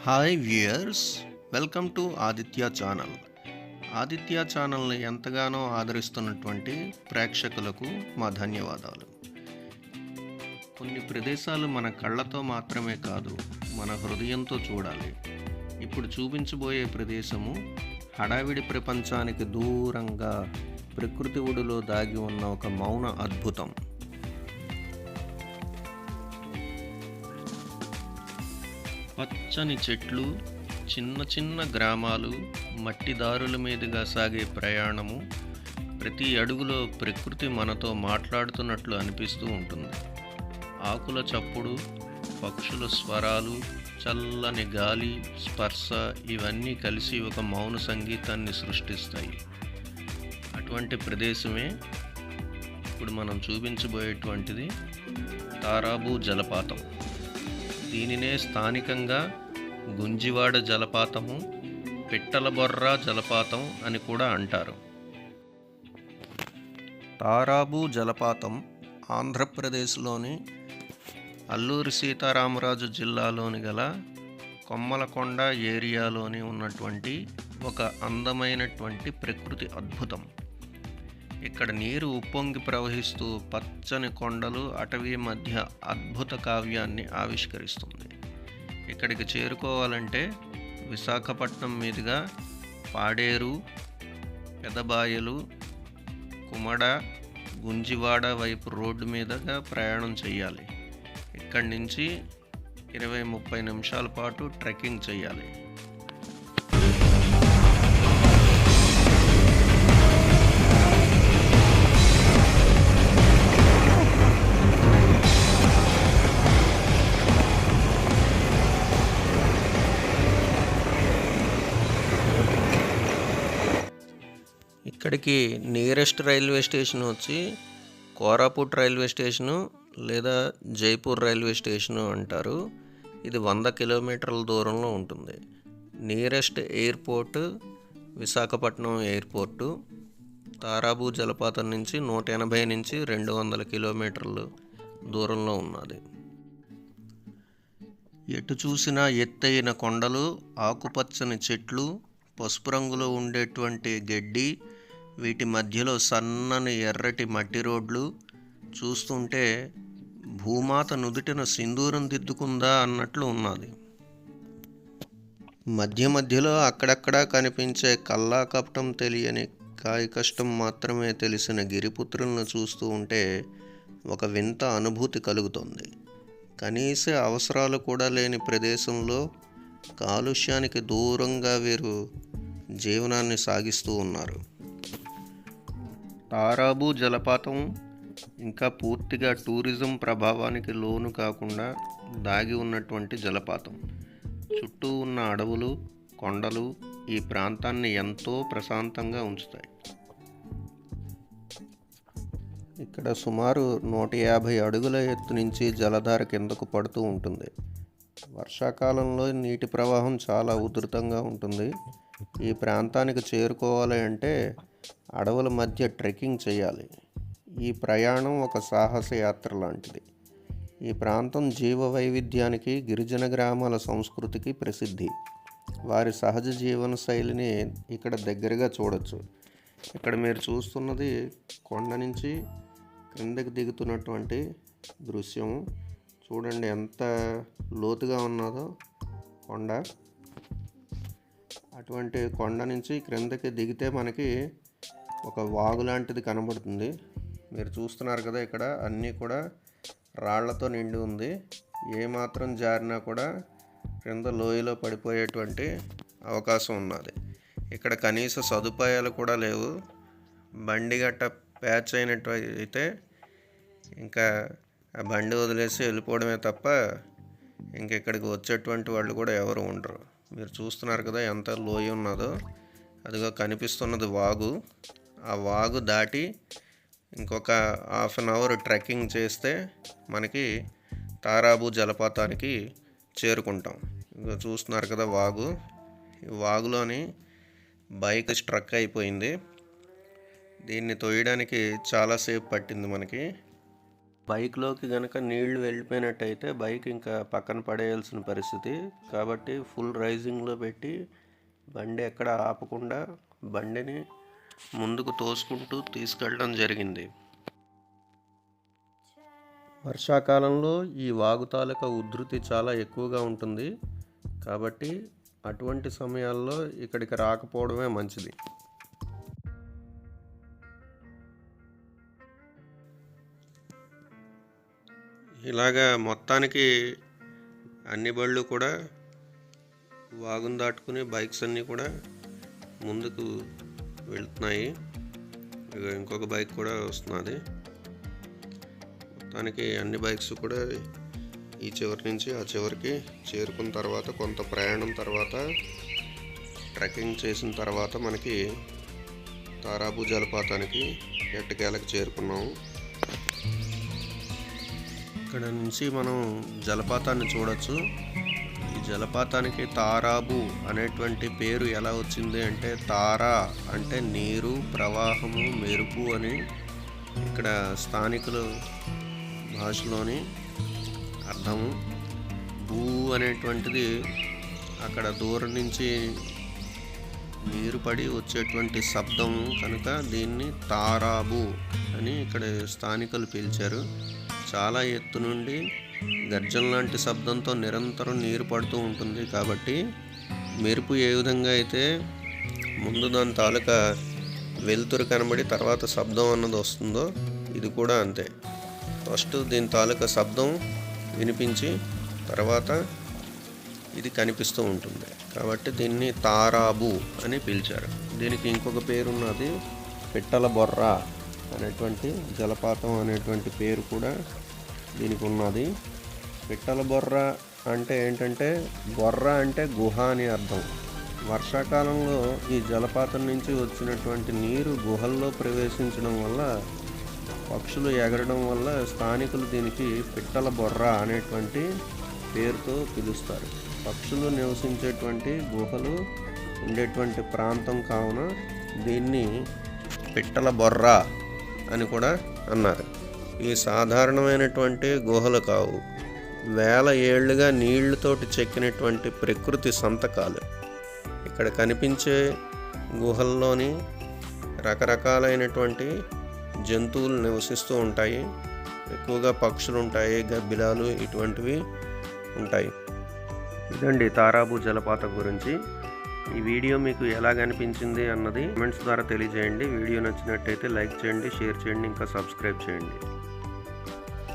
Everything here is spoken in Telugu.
Hi viewers, welcome to Aditya channel. Aditya ఛానల్ని ఎంతగానో ఆదరిస్తున్నటువంటి ప్రేక్షకులకు మా ధన్యవాదాలు. కొన్ని ప్రదేశాలు మన కళ్ళతో మాత్రమే కాదు, మన హృదయంతో చూడాలి. ఇప్పుడు చూపించబోయే ప్రదేశము హడావిడి ప్రపంచానికి దూరంగా ప్రకృతి ఒడిలో దాగి ఉన్న ఒక మౌన అద్భుతం. పచ్చని చెట్లు, చిన్న చిన్న గ్రామాలు, మట్టి దారుల మీదుగా సాగే ప్రయాణము, ప్రతి అడుగులో ప్రకృతి మనతో మాట్లాడుతున్నట్లు అనిపిస్తూ ఉంటుంది. ఆకుల చప్పుడు, పక్షుల స్వరాలు, చల్లని గాలి స్పర్శ ఇవన్నీ కలిసి ఒక మౌన సంగీతాన్ని సృష్టిస్తాయి. అటువంటి ప్రదేశమే ఇప్పుడు మనం చూపించబోయేటువంటిది తారాబు జలపాతం. దీనినే స్థానికంగా గుంజివాడ జలపాతము, పిట్టలబొర్రా జలపాతం అని కూడా అంటారు. తారాబు జలపాతం ఆంధ్రప్రదేశ్లోని అల్లూరి సీతారామరాజు జిల్లాలోని గల కొమ్మలకొండ ఏరియాలోని ఉన్నటువంటి ఒక అందమైనటువంటి ప్రకృతి అద్భుతం. ఇక్కడ నీరు ఉప్పొంగి ప్రవహిస్తూ పచ్చని కొండలు, అటవీ మధ్య అద్భుత కావ్యాన్ని ఆవిష్కరిస్తుంది. ఇక్కడికి చేరుకోవాలంటే విశాఖపట్నం మీదుగా పాడేరు, పెదబాయలు, కుమడ, గుంజివాడ వైపు రోడ్డు మీదుగా ప్రయాణం చేయాలి. ఇక్కడి నుంచి 20-30 నిమిషాల పాటు ట్రెక్కింగ్ చేయాలి. ఇక్కడికి నియరెస్ట్ రైల్వే స్టేషన్ వచ్చి కోరాపుట్ రైల్వే స్టేషను లేదా జైపూర్ రైల్వే స్టేషను అంటారు. ఇది 100 కిలోమీటర్ల దూరంలో ఉంటుంది. Nearest airport Visakhapatnam airport. Tarabu జలపాతం నుంచి 180 నుంచి 200 కిలోమీటర్లు దూరంలో ఉన్నది. ఎటు చూసినా ఎత్తైన కొండలు, ఆకుపచ్చని చెట్లు, పసుపు రంగులో ఉండేటువంటి గడ్డి, వీటి మధ్యలో సన్నని ఎర్రటి మట్టి రోడ్లు చూస్తుంటే భూమాత నుదుటిన సింధూరం దిద్దుకుందా అన్నట్లు ఉన్నది. మధ్య మధ్యలో అక్కడక్కడా కనిపించే కల్లా కపటం తెలియని కాయ కష్టం మాత్రమే తెలిసిన గిరిపుత్రులను చూస్తూ ఉంటే ఒక వింత అనుభూతి కలుగుతుంది. కనీస అవసరాలు కూడా లేని ప్రదేశంలో కాలుష్యానికి దూరంగా వీరు జీవనాన్ని సాగిస్తూ ఉన్నారు. తారాబు జలపాతం ఇంకా పూర్తిగా టూరిజం ప్రభావానికి లోను కాకుండా దాగి ఉన్నటువంటి జలపాతం. చుట్టూ ఉన్న అడవులు, కొండలు ఈ ప్రాంతాన్ని ఎంతో ప్రశాంతంగా ఉంచుతాయి. ఇక్కడ సుమారు 150 అడుగుల ఎత్తు నుంచి జలధార కిందకు పడుతూ ఉంటుంది. వర్షాకాలంలో నీటి ప్రవాహం చాలా ఉధృతంగా ఉంటుంది. ఈ ప్రాంతానికి చేరుకోవాలి అంటే అడవుల మధ్య ట్రెక్కింగ్ చేయాలి. ఈ ప్రయాణం ఒక సాహస యాత్ర లాంటిది. ఈ ప్రాంతం జీవ వైవిధ్యానికి, గిరిజన గ్రామాల సంస్కృతికి ప్రసిద్ధి. వారి సహజ జీవన శైలిని ఇక్కడ దగ్గరగా చూడొచ్చు. ఇక్కడ మీరు చూస్తున్నది కొండ నుంచి క్రిందకి దిగుతున్నటువంటి దృశ్యం. చూడండి ఎంత లోతుగా ఉన్నదో కొండ. అటువంటి కొండ నుంచి క్రిందకి దిగితే మనకి ఒక వాగు లాంటిది కనబడుతుంది. మీరు చూస్తున్నారు కదా, ఇక్కడ అన్నీ కూడా రాళ్లతో నిండి ఉంది. ఏమాత్రం జారినా కూడా క్రింద లోయలో పడిపోయేటువంటి అవకాశం ఉన్నది. ఇక్కడ కనీస సదుపాయాలు కూడా లేవు. బండి గట్ట ప్యాచ్ అయినట్టు అయితే ఇంకా ఆ బండి వదిలేసి వెళ్ళిపోవడమే తప్ప ఇంకెక్కడికి వచ్చేటువంటి వాళ్ళు కూడా ఎవరు ఉండరు. మీరు చూస్తున్నారు కదా ఎంత లోయ ఉన్నదో. అదిగో కనిపిస్తున్నది వాగు. ఆ వాగు దాటి ఇంకొక 1/2 అవర్ ట్రెక్కింగ్ చేస్తే మనకి తారాబు జలపాతానికి చేరుకుంటాం. ఇదిగో చూస్తున్నారు కదా వాగు. ఈ వాగులోని బైక్ స్ట్రక్ అయిపోయింది. దీన్ని తోయడానికి చాలాసేపు పట్టింది మనకి. బైక్లోకి కనుక నీళ్లు వెళ్ళిపోయినట్టయితే బైక్ ఇంకా పక్కన పడేయాల్సిన పరిస్థితి. కాబట్టి ఫుల్ రైజింగ్లో పెట్టి బండి ఎక్కడ ఆపకుండా బండిని ముందుకు తోసుకుంటూ తీసుకెళ్ళడం జరిగింది. వర్షాకాలంలో ఈ వాగు తాలూకా ఉధృతి చాలా ఎక్కువగా ఉంటుంది. కాబట్టి అటువంటి సమయాల్లో ఇక్కడికి రాకపోవడమే మంచిది. ఇలాగా మొత్తానికి అన్ని బళ్ళు కూడా వాగును దాటుకుని బైక్స్ అన్నీ కూడా ముందుకు వెళ్తున్నాయి. ఇంకొక బైక్ కూడా వస్తున్నది. మొత్తానికి అన్ని బైక్స్ కూడా ఈ చివరి నుంచి ఆ చివరికి చేరుకున్న తర్వాత కొంత ప్రయాణం తర్వాత ట్రెక్కింగ్ చేసిన తర్వాత మనకి తారాబు జలపాతానికి ఎట్టకేలకు చేరుకున్నాము. ఇక్కడ నుంచి మనం జలపాతాన్ని చూడొచ్చు. ఈ జలపాతానికి తారాబు అనేటువంటి పేరు ఎలా వచ్చింది అంటే, తారా అంటే నీరు, ప్రవాహము, మెరుపు అని ఇక్కడ స్థానికుల భాషలోని అర్థము. భూ అనేటువంటిది అక్కడ దూరం నుంచి నీరు పడి వచ్చేటువంటి శబ్దం కనుక దీన్ని తారాబు అని ఇక్కడ స్థానికులు పిలిచారు. చాలా ఎత్తు నుండి గర్జన లాంటి శబ్దంతో నిరంతరం నీరు పడుతూ ఉంటుంది. కాబట్టి మెరుపు ఏ విధంగా అయితే ముందు దాని తాలూకా వెలుతురు కనబడి తర్వాత శబ్దం అన్నది వస్తుందో, ఇది కూడా అంతే. ఫస్ట్ దీని తాలూకా శబ్దం వినిపించి తర్వాత ఇది కనిపిస్తూ ఉంటుంది. కాబట్టి దీన్ని తారాబు అని పిలిచారు. దీనికి ఇంకొక పేరు ఉన్నది, పిట్టల బొర్ర అనేటువంటి జలపాతం అనేటువంటి పేరు కూడా దీనికి ఉన్నది. పిట్టల బొర్ర అంటే ఏంటంటే, బొర్ర అంటే గుహ అని అర్థం. వర్షాకాలంలో ఈ జలపాతం నుంచి వచ్చినటువంటి నీరు గుహల్లో ప్రవేశించడం వల్ల, పక్షులు ఎగరడం వల్ల స్థానికులు దీనికి పిట్టల బొర్ర అనేటువంటి పేరుతో పిలుస్తారు. పక్షులు నివసించేటువంటి గుహలు ఉండేటువంటి ప్రాంతం కావున దీన్ని పిట్టల బొర్ర అని కూడా అన్నారు. ఈ సాధారణమైనటువంటి గుహలు కావు, వేల ఏళ్లుగా నీళ్లతోటి చెక్కినటువంటి ప్రకృతి సంతకాలు. ఇక్కడ కనిపించే గుహల్లోని రకరకాలైనటువంటి జంతువులు నివసిస్తూ ఉంటాయి. ఎక్కువగా పక్షులు ఉంటాయి, గబ్బిలాలు ఇటువంటివి ఉంటాయి. ఇదండి తారాబు జలపాతం గురించి. ఈ వీడియో మీకు ఎలాగ అనిపించింది అన్నది కామెంట్స్ ద్వారా తెలియజేయండి. వీడియో నచ్చినట్టయితే లైక్ చేయండి, షేర్ చేయండి, ఇంకా సబ్స్క్రైబ్ చేయండి.